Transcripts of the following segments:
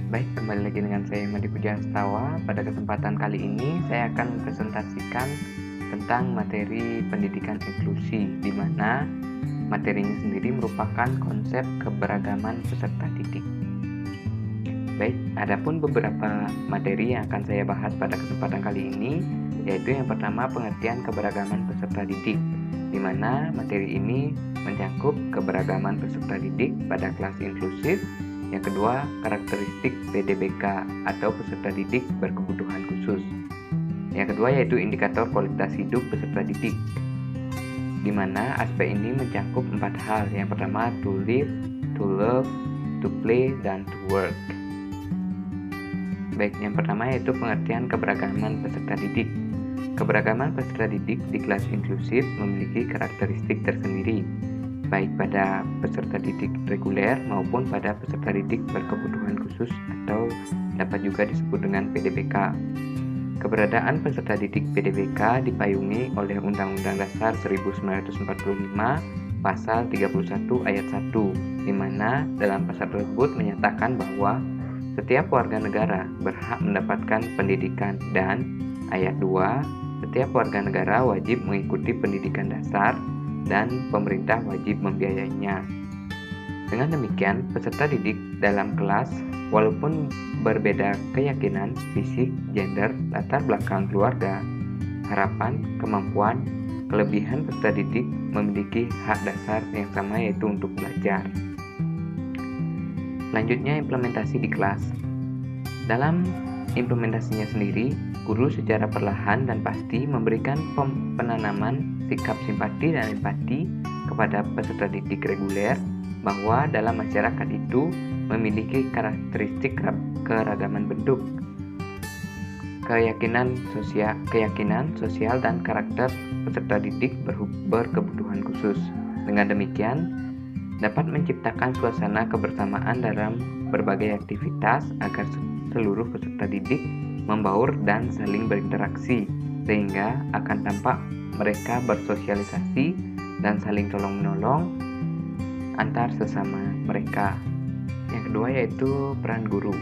Baik, kembali lagi dengan saya Madi Puja Astawa. Pada kesempatan kali ini saya akan mempresentasikan tentang materi pendidikan inklusi, di mana materinya sendiri merupakan konsep keberagaman peserta didik. Baik, adapun beberapa materi yang akan saya bahas pada kesempatan kali ini, yaitu yang pertama pengertian keberagaman peserta didik, di mana materi ini mencakup keberagaman peserta didik pada kelas inklusif. Yang kedua, karakteristik PDBK atau peserta didik berkebutuhan khusus. Yang kedua yaitu indikator kualitas hidup peserta didik, di mana aspek ini mencakup 4 hal. Yang pertama, to live, to love, to play, dan to work. Baik, yang pertama yaitu pengertian keberagaman peserta didik. Keberagaman peserta didik di kelas inklusif memiliki karakteristik tersendiri, baik pada peserta didik reguler maupun pada peserta didik berkebutuhan khusus atau dapat juga disebut dengan PDBK. Keberadaan peserta didik PDBK dipayungi oleh Undang-Undang Dasar 1945 Pasal 31 Ayat 1, di mana dalam pasal tersebut menyatakan bahwa setiap warga negara berhak mendapatkan pendidikan, dan Ayat 2, setiap warga negara wajib mengikuti pendidikan dasar dan pemerintah wajib membiayainya. Dengan demikian, peserta didik dalam kelas walaupun berbeda keyakinan, fisik, gender, latar belakang keluarga, harapan, kemampuan, kelebihan peserta didik memiliki hak dasar yang sama, yaitu untuk belajar. Selanjutnya, implementasi di kelas. Dalam implementasinya sendiri, guru secara perlahan dan pasti memberikan penanaman sikap simpati dan empati kepada peserta didik reguler bahwa dalam masyarakat itu memiliki karakteristik keragaman bentuk, keyakinan sosial dan karakter peserta didik berkebutuhan khusus. Dengan demikian, dapat menciptakan suasana kebersamaan dalam berbagai aktivitas agar seluruh peserta didik membaur dan saling berinteraksi, sehingga akan tampak mereka bersosialisasi dan saling tolong-menolong antar sesama mereka. Yang kedua yaitu peran guru.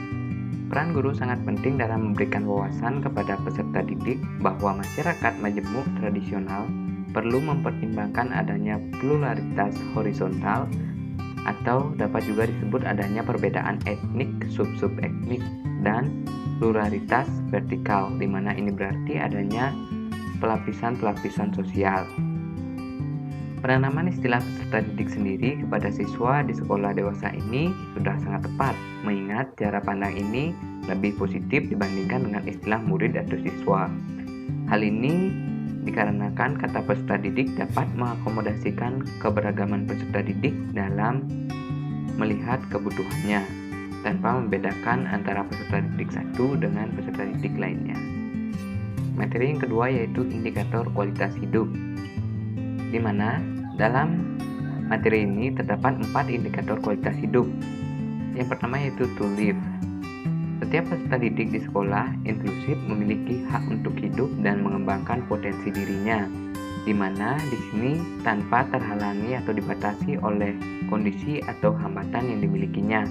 Peran guru sangat penting dalam memberikan wawasan kepada peserta didik bahwa masyarakat majemuk tradisional perlu mempertimbangkan adanya pluralitas horizontal, atau dapat juga disebut adanya perbedaan etnik, sub-sub etnik, dan pluralitas vertikal, di mana ini berarti adanya pelapisan-pelapisan sosial. Penanaman istilah peserta didik sendiri kepada siswa di sekolah dewasa ini sudah sangat tepat, mengingat cara pandang ini lebih positif dibandingkan dengan istilah murid atau siswa. Hal ini dikarenakan kata peserta didik dapat mengakomodasikan keberagaman peserta didik dalam melihat kebutuhannya, tanpa membedakan antara peserta didik satu dengan peserta didik lainnya. Materi yang kedua yaitu indikator kualitas hidup, di mana dalam materi ini terdapat 4 indikator kualitas hidup. Yang pertama yaitu to live. Setiap peserta didik di sekolah inklusif memiliki hak untuk hidup dan mengembangkan potensi dirinya, di mana di sini tanpa terhalangi atau dibatasi oleh kondisi atau hambatan yang dimilikinya.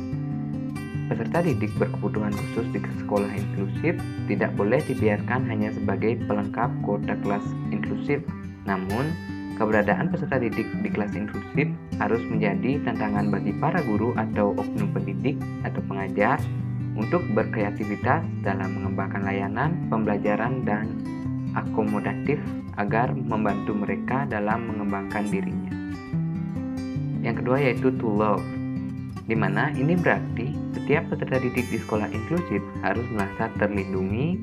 Peserta didik berkebutuhan khusus di sekolah inklusif tidak boleh dibiarkan hanya sebagai pelengkap kuota kelas inklusif. Namun, keberadaan peserta didik di kelas inklusif harus menjadi tantangan bagi para guru atau oknum pendidik atau pengajar untuk berkreativitas dalam mengembangkan layanan pembelajaran dan akomodatif agar membantu mereka dalam mengembangkan dirinya. Yang kedua yaitu to love, di mana ini berarti setiap peserta didik di sekolah inklusif harus merasa terlindungi,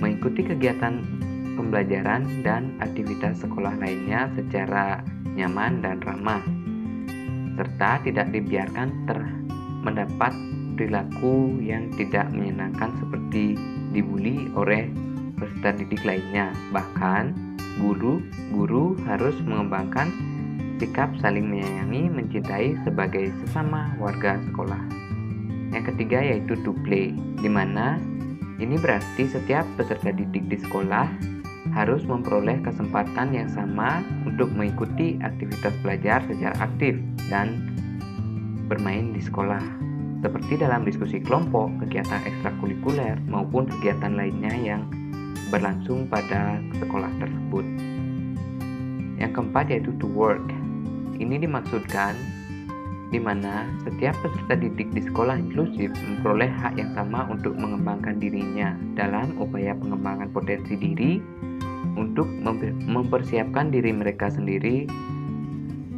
mengikuti kegiatan pembelajaran dan aktivitas sekolah lainnya secara nyaman dan ramah, serta tidak dibiarkan mendapat perilaku yang tidak menyenangkan seperti dibully oleh peserta didik lainnya. Bahkan, guru harus mengembangkan sikap saling menyayangi, mencintai sebagai sesama warga sekolah. Yang ketiga yaitu to play, di mana ini berarti setiap peserta didik di sekolah harus memperoleh kesempatan yang sama untuk mengikuti aktivitas belajar secara aktif dan bermain di sekolah. seperti dalam diskusi kelompok, kegiatan ekstrakurikuler, maupun kegiatan lainnya yang berlangsung pada sekolah tersebut. Yang keempat yaitu to work. Ini dimaksudkan di mana setiap peserta didik di sekolah inklusif memperoleh hak yang sama untuk mengembangkan dirinya dalam upaya pengembangan potensi diri untuk mempersiapkan diri mereka sendiri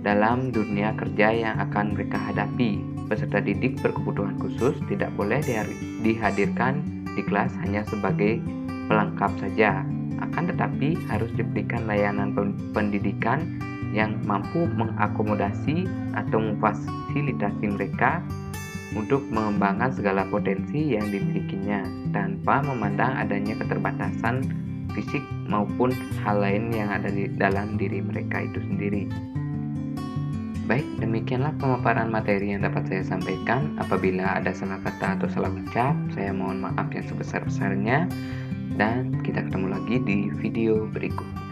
dalam dunia kerja yang akan mereka hadapi. Peserta didik berkebutuhan khusus tidak boleh dihadirkan di kelas hanya sebagai pelengkap saja, akan tetapi harus diberikan layanan pendidikan yang mampu mengakomodasi atau memfasilitasi mereka untuk mengembangkan segala potensi yang dimilikinya tanpa memandang adanya keterbatasan fisik maupun hal lain yang ada di dalam diri mereka itu sendiri. Baik, demikianlah pemaparan materi yang dapat saya sampaikan. Apabila ada salah kata atau salah ucap, saya mohon maaf yang sebesar-besarnya, dan kita ketemu lagi di video berikut.